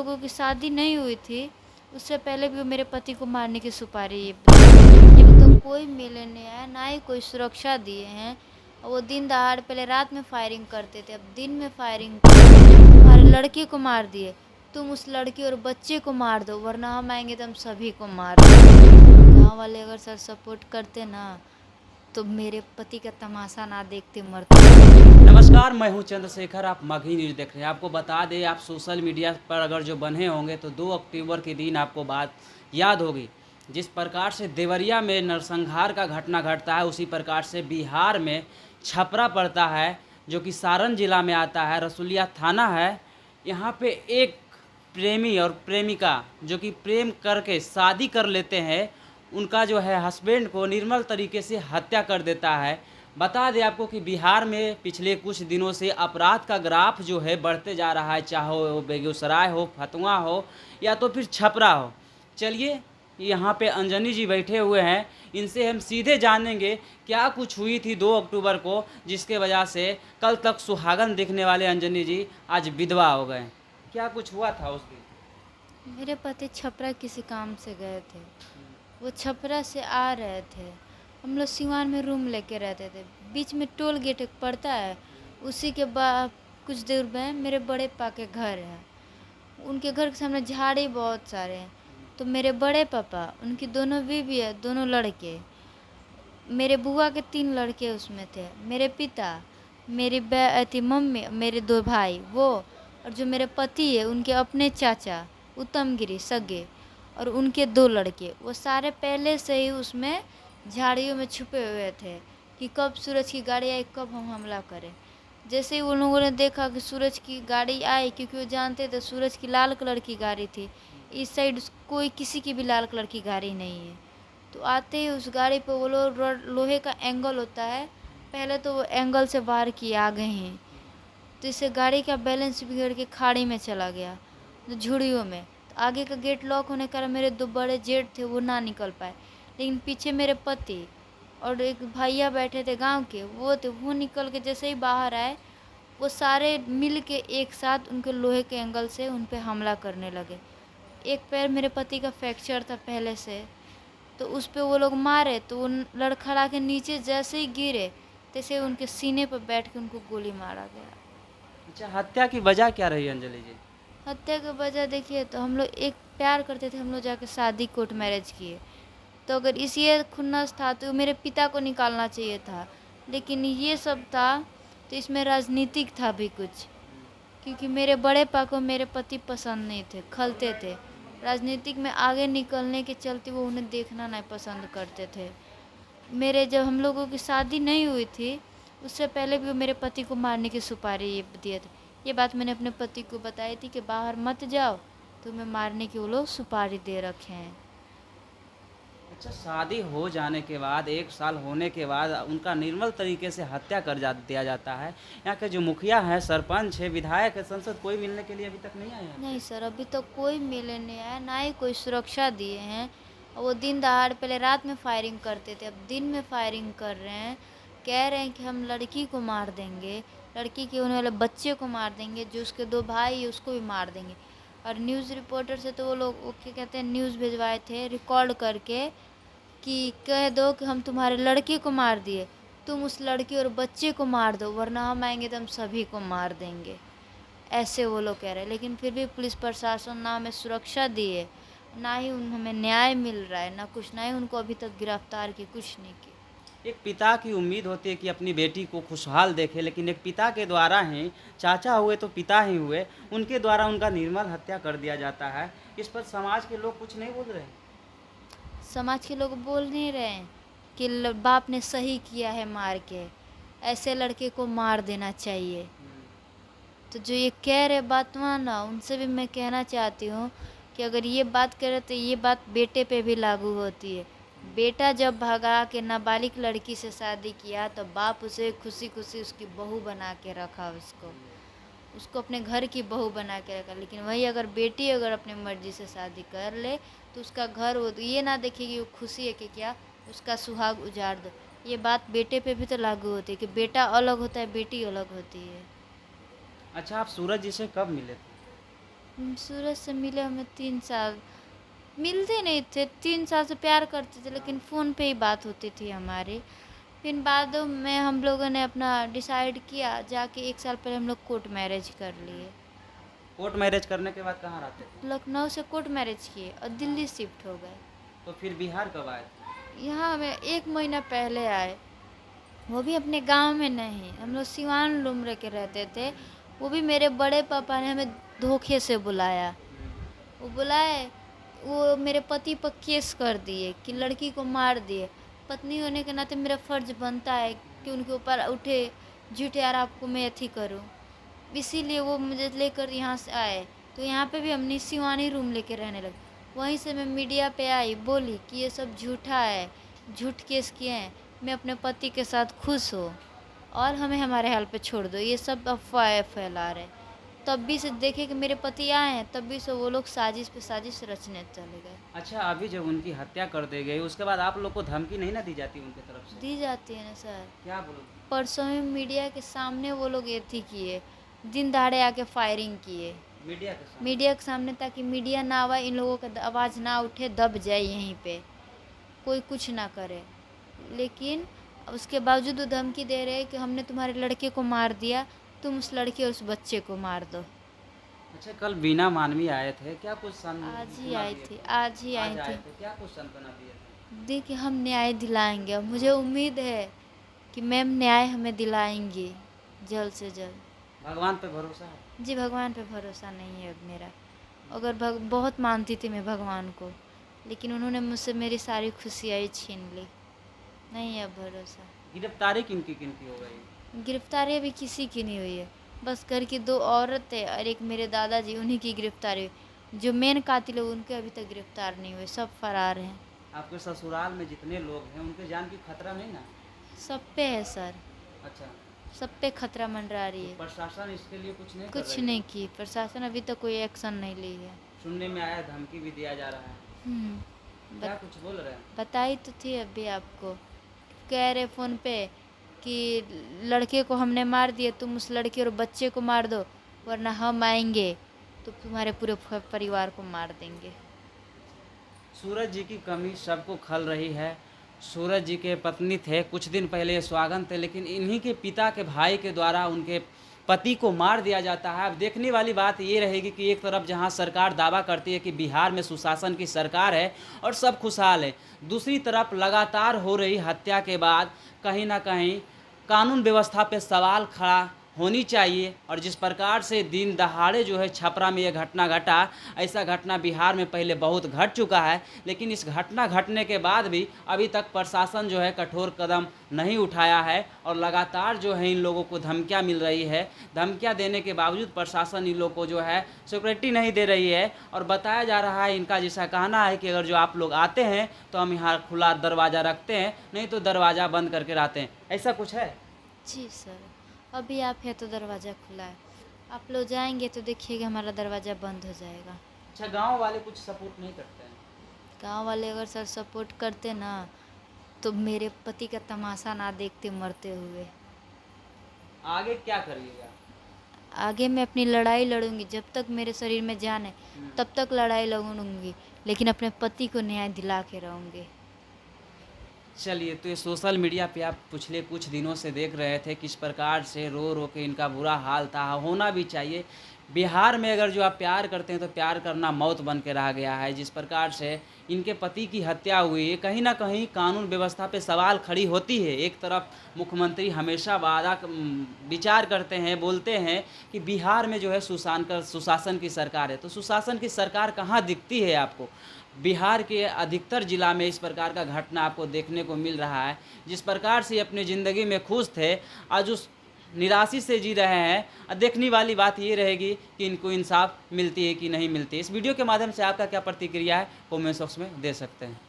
लोगों की शादी नहीं हुई थी, उससे पहले भी वो मेरे पति को मारने की सुपारी ये अभी तो कोई मिलने नहीं आया, ना ही कोई सुरक्षा दिए हैं। और वो दिन दहाड़ पहले रात में फायरिंग करते थे, अब दिन में फायरिंग कर रहे हैं। तुम्हारे लड़के को मार दिए, तुम उस लड़की और बच्चे को मार दो, वरना हम आएंगे तो हम सभी को मार देंगे। गाँव वाले अगर सर सपोर्ट करते ना तो मेरे पति का तमाशा ना देखते मरते। नमस्कार, मैं हूं चंद्रशेखर। आप मगही न्यूज़ देख रहे हैं। आपको बता दें, आप सोशल मीडिया पर अगर जो बने होंगे तो 2 अक्टूबर के दिन आपको बात याद होगी। जिस प्रकार से देवरिया में नरसंहार का घटना घटता है, उसी प्रकार से बिहार में छपरा पड़ता है, जो कि सारण जिला में आता है, रसुलिया थाना है। यहाँ पे एक प्रेमी और प्रेमिका जो कि प्रेम करके शादी कर लेते हैं, उनका जो है हस्बैंड को निर्मल तरीके से हत्या कर देता है। बता दें आपको कि बिहार में पिछले कुछ दिनों से अपराध का ग्राफ जो है बढ़ते जा रहा है, चाहे वो बेगूसराय हो, फतुहा हो या तो फिर छपरा हो। चलिए, यहाँ पे अंजनी जी बैठे हुए हैं, इनसे हम सीधे जानेंगे क्या कुछ हुई थी 2 अक्टूबर को, जिसके वजह से कल तक सुहागन दिखने वाले अंजनी जी आज विधवा हो गए। क्या कुछ हुआ था उस दिन? मेरे पति छपरा किसी काम से गए थे, वो छपरा से आ रहे थे। हम लोग सिवान में रूम लेके रहते थे, बीच में टोल गेट एक पड़ता है, उसी के बाद कुछ दूर में मेरे बड़े पापा के घर है। उनके घर के सामने झाड़ी बहुत सारे हैं। तो मेरे बड़े पापा, उनकी दोनों बीवी है, दोनों लड़के, मेरे बुआ के 3 लड़के उसमें थे, मेरे पिता, मेरी अथी मम्मी, मेरे 2 भाई वो, और जो मेरे पति है उनके अपने चाचा उत्तम गिरी सगे, और उनके 2 लड़के। वो सारे पहले से ही उसमें झाड़ियों में छुपे हुए थे कि कब सूरज की गाड़ी आई, कब हम हमला करें। जैसे ही उन लोगों ने देखा कि सूरज की गाड़ी आई, क्योंकि वो जानते थे सूरज की लाल कलर की गाड़ी थी, इस साइड कोई किसी की भी लाल कलर की गाड़ी नहीं है। तो आते ही उस गाड़ी पे वो लोग लोहे का एंगल होता है, पहले तो वो एंगल से वार किए आ गए हैं। तो इससे गाड़ी का बैलेंस बिगड़ के खाड़ी में चला गया, तो झुड़ियों में। तो आगे का गेट लॉक होने के कारण मेरे 2 बड़े जेठ थे, वो ना निकल पाए, लेकिन पीछे मेरे पति और एक भैया बैठे थे गांव के, वो निकल के जैसे ही बाहर आए, वो सारे मिल के एक साथ उनके लोहे के एंगल से उन पे हमला करने लगे। एक पैर मेरे पति का फ्रैक्चर था पहले से, तो उस पे वो लोग मारे, तो वो लड़खड़ा के नीचे जैसे ही गिरे, तैसे उनके सीने पर बैठ के उनको गोली मारा गया। अच्छा, हत्या की वजह क्या रही अंजलि जी? हत्या की वजह देखिए, तो हम लोग एक प्यार करते थे, हम लोग जाके शादी कोर्ट मैरिज किए। तो अगर इसी खुन्नस था तो मेरे पिता को निकालना चाहिए था, लेकिन ये सब था तो इसमें राजनीतिक था भी कुछ, क्योंकि मेरे बड़े पापा को मेरे पति पसंद नहीं थे, खलते थे। राजनीतिक में आगे निकलने के चलते वो उन्हें देखना नहीं पसंद करते थे। मेरे जब हम लोगों की शादी नहीं हुई थी, उससे पहले भी वो मेरे पति को मारने की सुपारी ये दिए थे। ये बात मैंने अपने पति को बताई थी कि बाहर मत जाओ, तुम्हें मारने की वो लोग सुपारी दे रखे हैं। अच्छा, शादी हो जाने के बाद 1 साल होने के बाद उनका निर्मल तरीके से हत्या दिया जाता है। यहाँ के जो मुखिया हैं, सरपंच है, विधायक है, संसद, कोई मिलने के लिए अभी तक नहीं आया है। नहीं सर, अभी तक कोई मिलने नहीं आया, ना ही कोई सुरक्षा दिए हैं। और वो दिन दहाड़ पहले रात में फायरिंग करते थे, अब दिन में फायरिंग कर रहे हैं। कह रहे हैं कि हम लड़की को मार देंगे, लड़की के होने वाले बच्चे को मार देंगे, जो उसके 2 भाई है उसको भी मार देंगे। और न्यूज़ रिपोर्टर से तो वो क्या कहते हैं, न्यूज़ भिजवाए थे रिकॉर्ड करके कि कह दो कि हम तुम्हारे लड़के को मार दिए, तुम उस लड़की और बच्चे को मार दो, वरना हम आएंगे तो हम सभी को मार देंगे। ऐसे वो लोग कह रहे हैं। लेकिन फिर भी पुलिस प्रशासन ना हमें सुरक्षा दिए, ना ही हमें न्याय मिल रहा है, ना कुछ, ना ही उनको अभी तक गिरफ्तार की, कुछ नहीं की। एक पिता की उम्मीद होती है कि अपनी बेटी को खुशहाल देखे, लेकिन एक पिता के द्वारा ही, चाचा हुए तो पिता ही हुए, उनके द्वारा उनका निर्मल हत्या कर दिया जाता है। इस पर समाज के लोग कुछ नहीं बोल रहे। समाज के लोग बोल नहीं रहे हैं कि बाप ने सही किया है मार के, ऐसे लड़के को मार देना चाहिए। तो जो ये कह रहे बातवा ना, उनसे भी मैं कहना चाहती हूँ कि अगर ये बात करे तो ये बात बेटे पे भी लागू होती है। बेटा जब भगा के नाबालिग लड़की से शादी किया, तो बाप उसे खुशी खुशी उसकी बहू बना के रखा, उसको अपने घर की बहू बना के रखा। लेकिन वही अगर बेटी अगर अपनी मर्जी से शादी कर ले, तो उसका घर वो ये ना देखेगी वो खुशी है कि क्या उसका सुहाग उजाड़ दो। ये बात बेटे पे भी तो लागू होती है कि बेटा अलग होता है, बेटी अलग होती है। अच्छा, आप सूरज जी से कब मिले थे? सूरज से मिले हमें 3 साल, मिलते नहीं थे, 3 साल से प्यार करते थे लेकिन फ़ोन पे ही बात होती थी हमारी। फिर बाद में हम लोगों ने अपना डिसाइड किया, जाके 1 साल पहले हम लोग कोर्ट मैरिज कर लिए। कोर्ट मैरिज करने के बाद कहाँ रहते थे? लखनऊ से कोर्ट मैरिज किए और दिल्ली शिफ्ट हो गए। तो फिर बिहार कब आए थे? यहाँ हमें 1 महीना पहले आए, वो भी अपने गांव में नहीं, हम लोग सिवान रूम रह के रहते थे। वो भी मेरे बड़े पापा ने हमें धोखे से बुलाया। वो बुलाए, वो मेरे पति पर केस कर दिए कि लड़की को मार दिए। पत्नी होने के नाते मेरा फ़र्ज़ बनता है कि उनके ऊपर उठे झूठे आरोप को मैं अथी करूं। इसीलिए वो मुझे लेकर यहाँ से आए, तो यहाँ पे भी हमने सिवानी रूम लेके रहने लगे। वहीं से मैं मीडिया पे आई, बोली कि ये सब झूठा है, झूठ केस किए हैं, मैं अपने पति के साथ खुश हूँ और हमें हमारे हाल पे छोड़ दो, ये सब अफवाहें फैला रहे। तब भी से देखे कि मेरे पति आए हैं, तब भी से वो लोग साजिश पे साजिश रचने चले गए। अच्छा, अभी जब उनकी हत्या कर दी गई उसके बाद आप लोग को धमकी नहीं ना दी जाती उनकी तरफ से? दी जाती है ना सर। क्या बोलो? परसों में मीडिया के सामने वो लोग एथी किए, दिन दहाड़े आके फायरिंग किए मीडिया के सामने? मीडिया के सामने, ताकि मीडिया ना आवा, इन लोगों का आवाज़ ना उठे, दब जाए यहीं पे, कोई कुछ ना करे। लेकिन उसके बावजूद वो धमकी दे रहे हैं कि हमने तुम्हारे लड़के को मार दिया, तुम उस लड़के और उस बच्चे को मार दो। अच्छा, कल बीना मानवी आए थे, क्या कुछ आज ही सुना आई दिए थी, थे? आज ही आई आज आए थी। थे, क्या कुछ सांत्वना दिए थे? देखिए हम न्याय दिलाएंगे, और मुझे उम्मीद है कि मैम न्याय हमें दिलाएंगी जल्द से जल्द। भगवान पे भरोसा है? जी भगवान पे भरोसा नहीं है अब मेरा। अगर बहुत मानती थी मैं भगवान को, लेकिन उन्होंने मुझसे मेरी सारी खुशियाँ ही छीन ली। नहीं है अब भरोसा। गिरफ्तारी किनकी किनकी हो गई? गिरफ्तारी अभी किसी की नहीं हुई है, बस घर की 2 औरतें और एक मेरे दादाजी, उन्हीं की गिरफ्तारी हुई। जो मेन कातिल है उनके अभी तक गिरफ्तार नहीं हुए, सब फरार हैं। आपके ससुराल में जितने लोग हैं उनके जान की खतरा नहीं ना? सब पे है सर, अच्छा, सब पे खतरा मंडरा रही है। प्रशासन इसके लिए कुछ नहीं कर कुछ रही? नहीं की प्रशासन, अभी तक कोई एक्शन नहीं ली है। सुनने में आया धमकी भी दिया जा रहा है, क्या कुछ बोल रहे हैं? बताई तो थी अभी आपको, कह रहे फ़ोन पे कि लड़के को हमने मार दिया, तुम उस लड़के और बच्चे को मार दो, वरना हम आएंगे तो तुम्हारे पूरे परिवार को मार देंगे। सूरज जी की कमी सबको खल रही है। सूरज जी के पत्नी थे, कुछ दिन पहले सुहागन थे, लेकिन इन्हीं के पिता के भाई के द्वारा उनके पति को मार दिया जाता है। अब देखने वाली बात ये रहेगी कि एक तरफ जहां सरकार दावा करती है कि बिहार में सुशासन की सरकार है और सब खुशहाल है, दूसरी तरफ लगातार हो रही हत्या के बाद कहीं ना कहीं कानून व्यवस्था पे सवाल खड़ा होनी चाहिए। और जिस प्रकार से दिन दहाड़े जो है छपरा में यह घटना घटा, ऐसा घटना बिहार में पहले बहुत घट चुका है, लेकिन इस घटना घटने के बाद भी अभी तक प्रशासन जो है कठोर कदम नहीं उठाया है और लगातार जो है इन लोगों को धमकियां मिल रही है। धमकियां देने के बावजूद प्रशासन इन लोगों को जो है सिक्योरिटी नहीं दे रही है और बताया जा रहा है, इनका जैसा कहना है कि अगर जो आप लोग आते हैं तो हम यहाँ खुला दरवाज़ा रखते हैं, नहीं तो दरवाज़ा बंद करके रहते हैं। ऐसा कुछ है? जी सर, अभी आप है तो दरवाज़ा खुला है, आप लोग जाएंगे तो देखिएगा हमारा दरवाज़ा बंद हो जाएगा। अच्छा, गांव वाले कुछ सपोर्ट नहीं करते हैं? गांव वाले अगर सर सपोर्ट करते ना, तो मेरे पति का तमाशा ना देखते मरते हुए। आगे क्या करिएगा? आगे मैं अपनी लड़ाई लड़ूंगी, जब तक मेरे शरीर में जान है तब तक लड़ाई लड़ूंगी, लेकिन अपने पति को न्याय दिला के रहूँगी। चलिए, तो ये सोशल मीडिया पे आप पिछले कुछ दिनों से देख रहे थे किस प्रकार से रो रो के इनका बुरा हाल था। होना भी चाहिए। बिहार में अगर जो आप प्यार करते हैं तो प्यार करना मौत बन के रह गया है। जिस प्रकार से इनके पति की हत्या हुई है, कहीं ना कहीं कानून व्यवस्था पे सवाल खड़ी होती है। एक तरफ मुख्यमंत्री हमेशा विचार करते हैं, बोलते हैं कि बिहार में जो है सुशासन की सरकार है, तो सुशासन की सरकार कहाँ दिखती है आपको? बिहार के अधिकतर जिला में इस प्रकार का घटना आपको देखने को मिल रहा है। जिस प्रकार से अपनी ज़िंदगी में खुश थे, आज उस निराशी से जी रहे हैं। देखने वाली बात ये रहेगी कि इनको इंसाफ मिलती है कि नहीं मिलती है। इस वीडियो के माध्यम से आपका क्या प्रतिक्रिया है, कमेंट बॉक्स में दे सकते हैं।